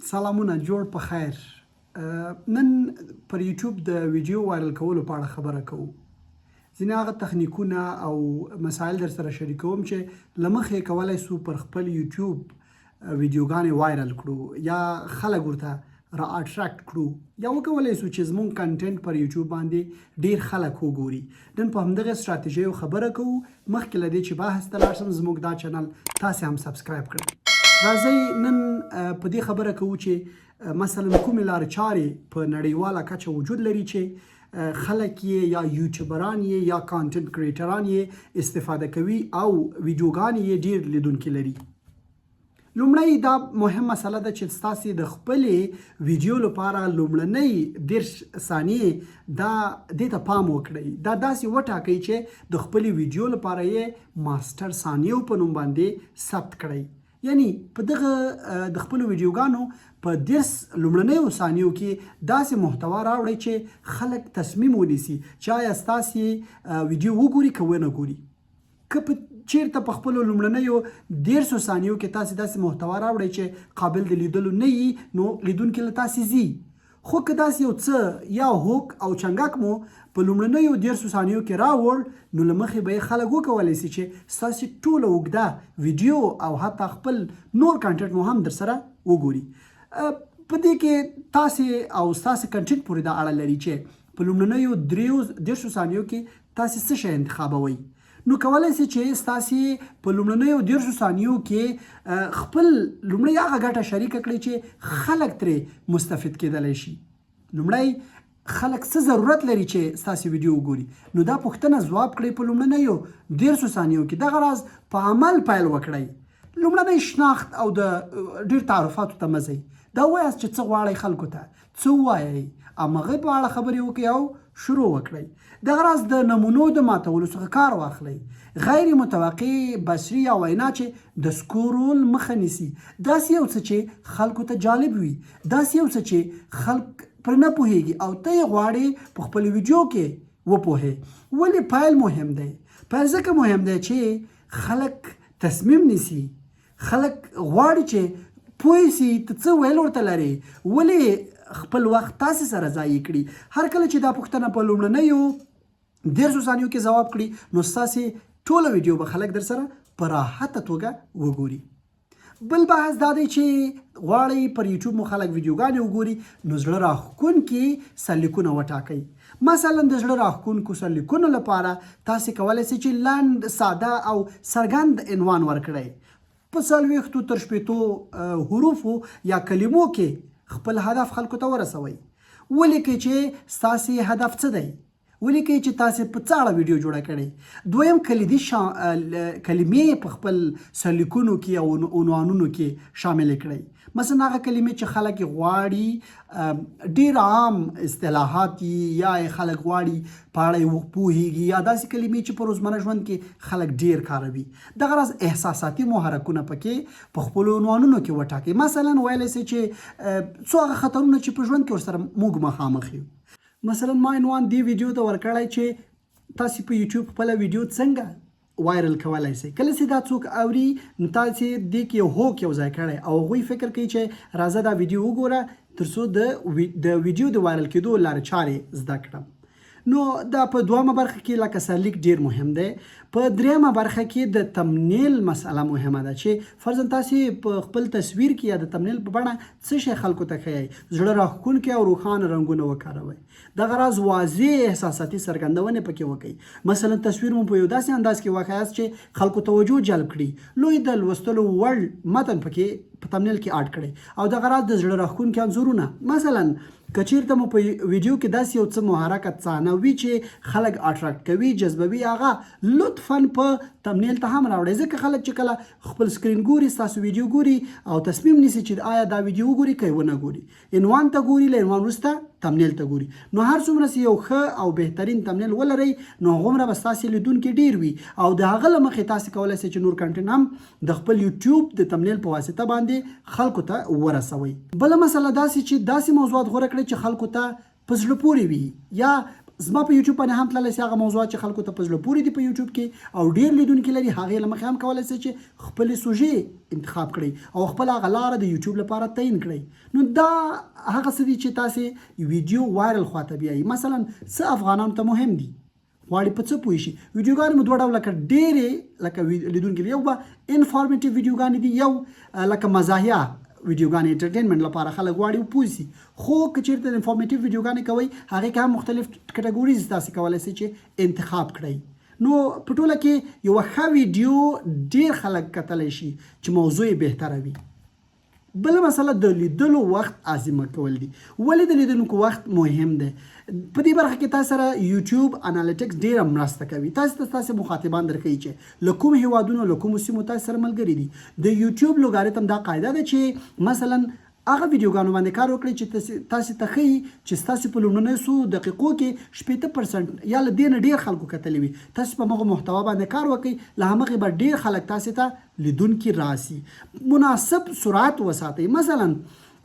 سلامونه جوړ په خیر. نن پر یوټیوب د ویډیو وایرل کولو په اړه خبره کوو. ځینې هغه تخنیکونه او مسایل در سره شریکوم چې له مخې کولی سو پر خپل یوټیوب ویډیوګانې وایرل کړو یا خلک ورته را اټراکټ کړو یا وکولی سو چې زموږ کنټینټ پر یوټیوب باندې ډیر خلک وګوري. نن په همدغه استراتیژیو خبره کوو. مخکې له دې چې بحث ته لاړ شم زموږ دا چینل تاسې هم سبسکرایب کړئ. راځئ نن په دې خبره کوو چې مثلا کومې لارې چارې په نړیواله کچه وجود لري چې خلک یې یا یوټیوبران یې یا کانټنټ کریټران یې استفاده کوي او ویډیوګانې یې ډیر لیدونکي لري. لومړی دا مهم مسله ده چې ستاسې د خپلې ویډیو لپاره لومړنۍ 10 ثانیې دا دې ته پام وکړئ. دا داسې وټاکئ چې د خپلې ویډیو لپاره یې ماسټر ثانیو په نوم باندې ثبت کړئ. یعنی په دغه د خپلو ویډیوګانو په 10 لومړنیو ثانیو کې داسې محتوا راوړئ چې خلک تصمیم ونیسي چې آیا ستاسې ویډیو وګوري که ونه ګوري. که په چیرته په خپلو لومړنیو 10 ثانیو کې تاسې داسې محتوا راوړئ چې قابل د لیدلو نه وي نو لیدونکي له تاسې ځي. خو که داسې یو څه یا هوک او چنګک مو په لومړنیو 10 ثانیو کې راوړ نو له مخې به یې خلک وکولی سي چې ستاسې ټوله اوږده ویډیو او حتی خپل نور کانټنټ مو هم در سره وګوري. په دې کې تاسې او ستاسې کانټنټ پورې دا اړه لري چې په لومړنیو 10 ثانیو کې تاسې څه شی انتخابوئ. نو کولی سي چې ستاسې په لومړنیو 10 ثانیو کې خپل لومړی هغه ګټه شریکه کړئ چې خلک ترې مستفید کېدلی شي. لومړی خلک څه ضرورت لري چې ستاسې ویډیو وګوري. نو دا پوښتنه ځواب کړئ په لومړنیو 10 ثانیو کې. دغه راز په عمل پیل وکړئ. لومړنی شناخت او د ډیر تعارفاتو ته مه ځئ. دا ووایاست چې څه غواړئ خلکو ته، څه ووایئ، همغې په اړه خبرې وکړئ او شروع وکړئ. دغه راز د نمونو د ماتولو څخه کار واخلئ. غیر متوقع بصري یا وینا چې د سکرول مخه نیسي. داسې یو څه چې خلکو ته جالب وي، داسې یو څه چې خلک پرې نه پوهیږي او ته یې غواړې په خپل ویډیو کې وپوهې. ولې پیل مهم دی؟ پیل ځکه مهم دی چې خلک تصمیم نیسي. خلک غواړي چې پوه سي ته څه ویل ورته لرې، ولې خپل وخت تاسې سره ضایع کړي. هر کله چې دا پوښتنه په لومړنیو 10 ثانیو کې ځواب کړي نو ستاسې ټوله ویډیو به خلک در سره په راحته توګه وګوري. بل بحث دا دی چې غواړئ پر یوټیوب مو خلک ویډیوګانې وګوري نو زړه راښکونکي سرلیکونه وټاکئ. مثلا د زړه راښکونکو سرلیکونو لپاره تاسې کولی سئ چې لنډ، ساده او څرګند عنوان ورکړئ. په 40 تر 50 حروفو یا کلمو کې خپل هدف خلکو ته ورسوئ. ولیکئ چې ستاسې هدف څه دی، ولیکئ چې تاسې په څه اړه ویډیو جوړه کړئ. دویم کلیدي کلمې په خپل سرلیکونو کې او عنوانونو کې شاملې کړئ. مثلا هغه کلمې چې خلک غواړي ډیر عام اصطلاحات یا خلک غواړي په اړه یې وپوهیږي یا داسې کلمې چې په روزمره ژوند کې خلک ډیر کاروي. دغه راز احساساتي محرکونه پکې په خپلو عنوانونو کې وټاکئ. مثلا ویلی سئ چې څو هغه خطرونه چې په ژوند کې ورسره موږ مخامخ یو. مثلا ما عنوان دې ویډیو ته ورکړی چې تاسې په یوټیوب خپله ویډیو څنګه وایرل کولی سئ. کله چې دا څوک اوري نو تاسې دې کې یو هوک یو ځای کړی او هغوی فکر کوي چې راځه دا ویډیو وګوره تر څو د ویډیو د وایرل کېدو لارې چارې زده کړم. نو دا په دویمه برخه کې لکه سرلیک ډیر مهم دی. په دریمه برخه کې د تمنیل مسله مهمه ده چې فرضاً تاسې په خپل تصویر کې یا د تمنیل په بڼه څه شی خلکو ته ښیئ. زړه راښکونکي او روښانه رنګونه وکاروئ. دغه راز واضح احساساتي څرګندونې پکې وکړئ. مثلا تصویر مو په یو داسې انداز کې واخیاست چې خلکو توجه جلب کړي. لوی د لوستلو وړ متن پکې په تمنیل کې اډ کړئ. او دغه راز د زړه راښکونکي انځورونه، مثلا که چیرته مو په ویډیو کې داسې یو څه محرکه څانه وي چې خلک اټراکټ کوي، جذبوي، هغه لطفاً په تمنیل ته هم راوړئ. ځکه خلک چې کله خپل سکرین ګوري، ستاسو ویډیو ګوري او تصمیم نیسي چې آیا دا ویډیو وګوري که یې ونه ګوري. عنوان ته ګوري، له عنوان وروسته تمنیل ته ګوري. نو هر څومره چې یو ښه او بهترین تمنیل ولرئ نو هغومره به ستاسې لیدونکي ډیر وي او د هغه له مخې تاسې کولی سئ چې نور کنټنټ هم د خپل یوټیوب د تمنیل په واسطه باندې خلکو ته ورسوئ. بله مسله داسې چې داسې موضوعات غوره کړئ چې خلکو ته په زړه پورې وي یا زما په یوټیوب باندې هم تللی سي هغه موضوعات چې خلکو ته په زړه پورې دي په یوټیوب کې او ډېر لیدونکي لري هغې له مخې هم کولی سي چې خپلې سوژې انتخاب کړئ او خپله هغه لاره د یوټیوب لپاره تعین کړئ. نو دا هغه څه دي چې تاسې ویډیو وایرل خواته بیایي. مثلا څه افغانانو ته مهم دي غواړي په څه پوه شي. ویډیوګانې مو دوه ډوله لکه ډېرې لکه لیدونکي یو به انفارمیټیو ویډیوګانې دي یو لکه مزاحیه ویډیوګانې انټرټینمنټ لپاره خلک غواړي وپوه شي. خو که چېرته انفارمیټیو ویډیوګانې کوئ هغې کې هم مختلف کټګوریز تاسې کولی شئ چې انتخاب کړئ. نو په ټوله کې یوه ښه ویډیو ډېر خلک کتلی شي چې موضوع یې بهتره وي. بله مسله د لیدلو وخت عظیمه کول دي. ولې د لیدونکو وخت مهم دی؟ په دې برخه کې تاسو سره یوټیوب انالیټکس ډیره مرسته کوي. تاسو مخاطبان درکوي چې له کوم هیوادونو له کوم سیمو تاسو سره ملګري دي. د یوټیوب لوګاریتم دا قاعده ده چې مثلا هغه ویډیوګانو باندې کار وکړئ چې تاسو ته ښیي چې ستاسو په لومړنیو څو دقیقو کې 80% یا له دې نه ډېر خلکو کتلی وي. تاسو په هغه محتوا باندې کار وکړئ له همغې به ډېر خلک تاسو ته لیدونکي راسي. مناسب سرعت وساتئ. مثلا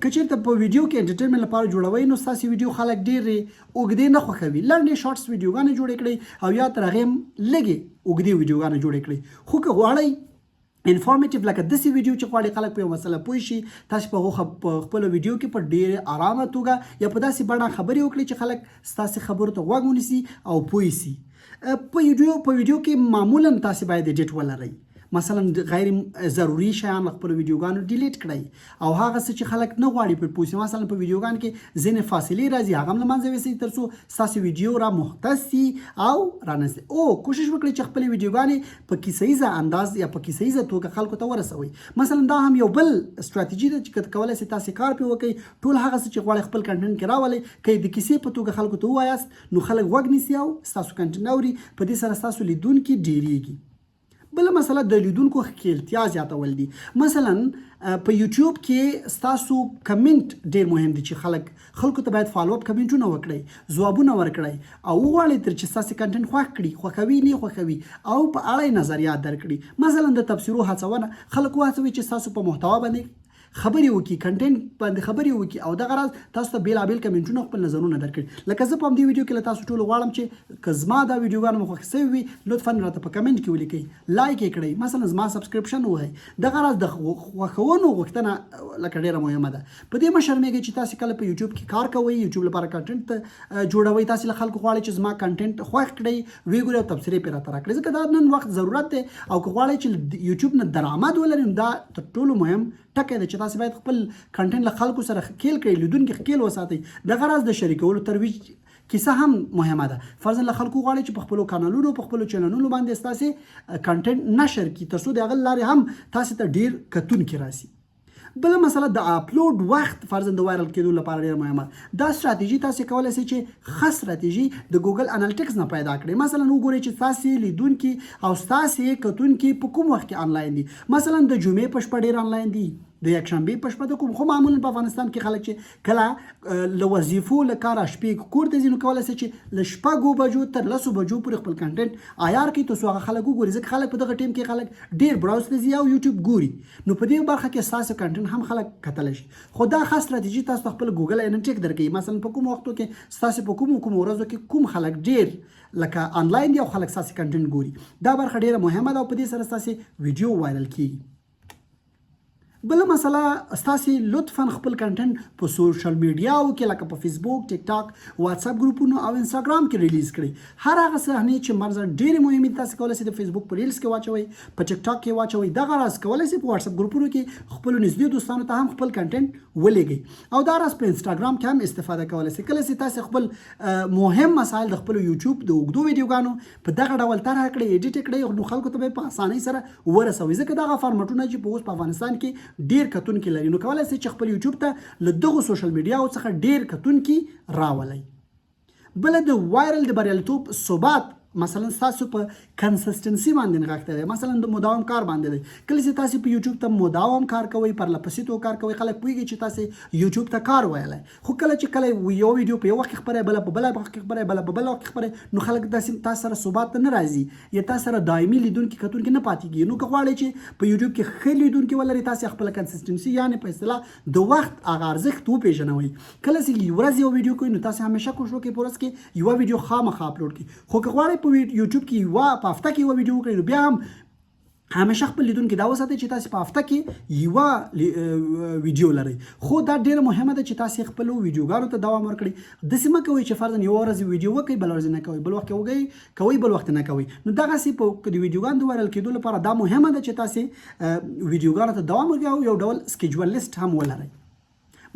که چېرته په ویډیو کې انټرټینمنټ لپاره جوړوئ نو ستاسو ویډیو خلک ډېرې اوږدې نه خوښوي. لنډې شارټس ویډیوګانې جوړې کړئ او یا تر هغې هم لږې اوږدې ویډیوګانې جوړې کړئ. خو که غواړئ انفارمیټیو لکه داسې ویډیو چې غواړي خلک په یو مسله پوه شي تاسو په خپلو ویډیو کې په ډېرې ارامه توګه یا په داسې بڼه خبرې وکړئ چې خلک ستاسې خبرو ته غوږ ونیسي او پوه شي. په ویډیو کې معمولا تاسو باید ایډیټ ولرئ. مثلا غیر ضروري شیان خپل ویډیوګانو ډیلیټ کړئ او هغه څه چې خلک نه غواړي پر پوه شي. مثلا په ویډیوګان کې ځینې فاصلې راځي هغه هم له منځه یوسئ تر څو ستاسو ویډیو را مختص شي او رانسي. کوشش وکړئ چې خپلې ویډیوګانې په کیسه ییزه انداز یا په کیسه ییزه توګه خلکو ته ورسوئ. مثلا دا هم یو بل استراتیجي ده چې کولی شئ تاسو کار پرې وکړئ. ټول هغه څه چې غواړئ خپل کنټنټ کې راولئ که د کیسې په توګه خلکو ته ووایاست نو خلک غوږ نیسي او ستاسو کنټنټ اوري. په دې سره ستاسو لیدونکي ډېرېږي. بله مسله د لیدونکو ښکیلتیا زیاتول دي. مثلا په یوټیوب کې ستاسو کمنټ ډېر مهم دي چې خلکو ته باید فالو اپ کمنټونه وکړئ ځوابونه ورکړئ او وغواړئ تر چې ستاسو کنټنټ خوښ کړي خوښوي نه خوښوي او په اړه یې نظریات درکړي. مثلا د تبصرو هڅونه خلک وهڅوي چې ستاسو په محتوا باندې خبرې وکړي کنټنټ باندې خبرې وکړي او دغه راز تاسو ته بېلابېل کمنټونه خپل نظرونه درکړي. لکه زه په همدې ویډیو کې له تاسو ټولو غواړم چې که زما دا ویډیوګانې مو خوښې شوي وي لطفا راته په کمنټ کې ولیکئ لایک یې کړئ مثلا زما سبسکرپشن ووهئ. دغه راز د خوښونو غوښتنه لکه ډېره مهمه ده. په دې مه شرمېږئ چې تاسو کله په یوټیوب کې کار کوئ یوټیوب لپاره کنټنټ جوړوئ تاسو له خلکو غواړئ چې زما کنټنټ خوښ کړئ ویې ګورئ او تبصرې پرې راته راکړئ ځکه دا نن وخت ضرورت دی. او که غواړئ چې یوټیوب نه درآمد ولرئ نو دا تر ټولو مهم ټکی دی چې تاسو باید خپل کنټنټ له خلکو سره ښکیل کړئ لیدونکي ښکیل وساتئ. دغه راز د شریکولو ترویج کیسه هم مهمه ده. فرضاً له خلکو غواړئ چې په خپلو کانالونو په خپلو چینلونو باندې ستاسې کنټنټ نشر کړي تر څو د هغه لارې هم تاسو ته ډېر کتونکي راسي. بله مسله د اپلوډ وخت فرضاً د وایرل کېدو لپاره ډېره مهمه. دا ستراتیژي تاسو کولی شئ چې ښه ستراتیژي د ګوګل انالیټکس نه پیدا کړئ. مثلا وګورئ چې ستاسې لیدونکي او ستاسې کتونکي په کوم وخت کې انلاین دي. مثلا د جمعې په شپه ډېر انلاین دي د یکشنبې په شپه د کوم خو معمولا په افغانستان کې خلک چې کله له وظیفو له کاره شپې کور ته ځي نو کولی شي چې له 6 بجو تر 10 بجو پورې خپل کنټنټ عیار کړي تر څو هغه خلک وګوري ځکه خلک په دغه ټیم کې خلک ډېر براوز ته ځي او یوټیوب ګوري نو په دې برخه کې ستاسو کنټنټ هم خلک کتلی شي. خو دا خاص ستراتیژي تاسو خپل ګوګل انالیټکس درکوي مثلا په کوم وختو کې ستاسو په کوم ورځو کې کوم خلک ډېر لکه انلاین دي او خلک ستاسو کنټنټ ګوري. دا برخه ډېره مهمه ده او په دې سره ستاسو ویډیو وایرل کیږي. بله مسله ستاسې لطفا خپل کنټنټ په سوشل میډیاو کې لکه په فیسبوک ټیک ټاک واتساپ ګروپونو او انسټاګرام کې ریلیز کړئ. هر هغه صحنې چې مرزه ډېرې مهمې دي تاسو کولی شئ د فیسبوک په ریلز کې واچوئ په ټیک ټاک کې واچوئ. دغه راز کولی شئ په واتساپ ګروپونو کې خپلو نږدې دوستانو ته هم خپل کنټنټ ولېږئ او دا راز په انسټاګرام کې هم استفاده کولی شئ. کله چې تاسو خپل مهم مسایل د خپلو یوټیوب د اوږدو ویډیوګانو په دغه ډول طرح کړئ ایډیټ کړئ نو خلکو ته به په اسانۍ سره ورسوئ ځکه دغه فارمټونه چې په اوس په افغانستان کې ډېر کتونکي لري نو کولی شئ چې خپل یوټیوب ته له دغو سوشل میډیاو څخه ډېر کتونکي راولئ. بله د وایرل د بریالیتوب ثبات مثلا تاسو په کنسستنسي باندې نغښته دی، مثلا د مداوم کار باندې دی. کله چې تاسو په یوټیوب ته مداوم کار کوئ، پرلپسې تو کار کوئ، خلک پوهېږي چې تاسو یوټیوب ته کار ویلی. خو کله چې کله یو ویډیو په یو وخت کې خپروئ، بله په بله وخت کې خپروئ، بله په بله وخت کې خپروئ، نو خلک داسې تاسو سره ثبات ته نه راځي یا تاسو سره دایمي لیدونکي کتونکي نه پاتې کېږي. نو که غواړئ چې په یوټیوب کې ښه لیدونکي ولرئ، تاسو خپله کنسستنسي یعنې په اصطلاح د وخت هغه ارزښت وپېژنوئ. کله چې یو ورځ یو ویډیو کوئ، نو تاسو همیشه کوشش وکړئ په ورځ کې یوه ویډیو خامخا اپلوډ کړئ. خو که غواړئ په یوټیوب کې په هفته کې یوه ویډیو وکړئ، نو بیا هم همیشه خپل لیدونکي دا وساتئ چې تاسو په هفته کې یوه ویډیو لرئ. خو دا ډیره مهمه ده چې تاسو خپلو ویډیوګانو ته دوام ورکړئ. داسې مه کوئ چې فرضاً یوه ورځ ویډیو وکړئ، بله ورځ نه کوئ، بل وخت کوئ، بل وخت نه کوئ. نو دغسې په د ویډیوګانو د وایرل کېدو لپاره دا مهمه ده چې تاسو ویډیوګانو ته دوام ورکړئ او یو ډول سکیجول لیست هم ولرئ.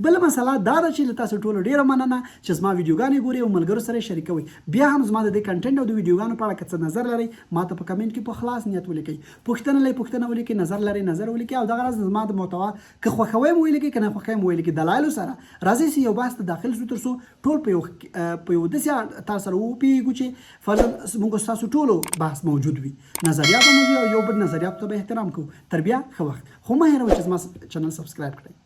بله مسله دا ده چې له تاسو ټولو ډیره مننه چې زما ویډیوګانې ګورئ او ملګرو سره یې شریکوئ. بیا هم زما د دې کنټینټ او د ویډیوګانو په اړه که څه نظر لرئ، ما ته په کمنټ کې په خلاص نیت ولیکئ. پوښتنه لرئ پوښتنه ولیکئ، نظر لرئ نظر ولیکئ، او دغه راز زما د محتوا که خوښوئ مو ولیکئ، که نه خوښوئ مو ولیکئ. دلایلو سره راځئ چې یو بحث ته داخل شو تر څو ټول په یو داسې تاسو سره وپوهېږو چې فرضاً موږ ستاسو ټولو بحث موجود وي، نظریات موجود او یو بل نظریاتو ته به احترام کوو. تر بیا ښه وخت. خو مه هېروئ چې زما چینل سبسکرایب کړئ.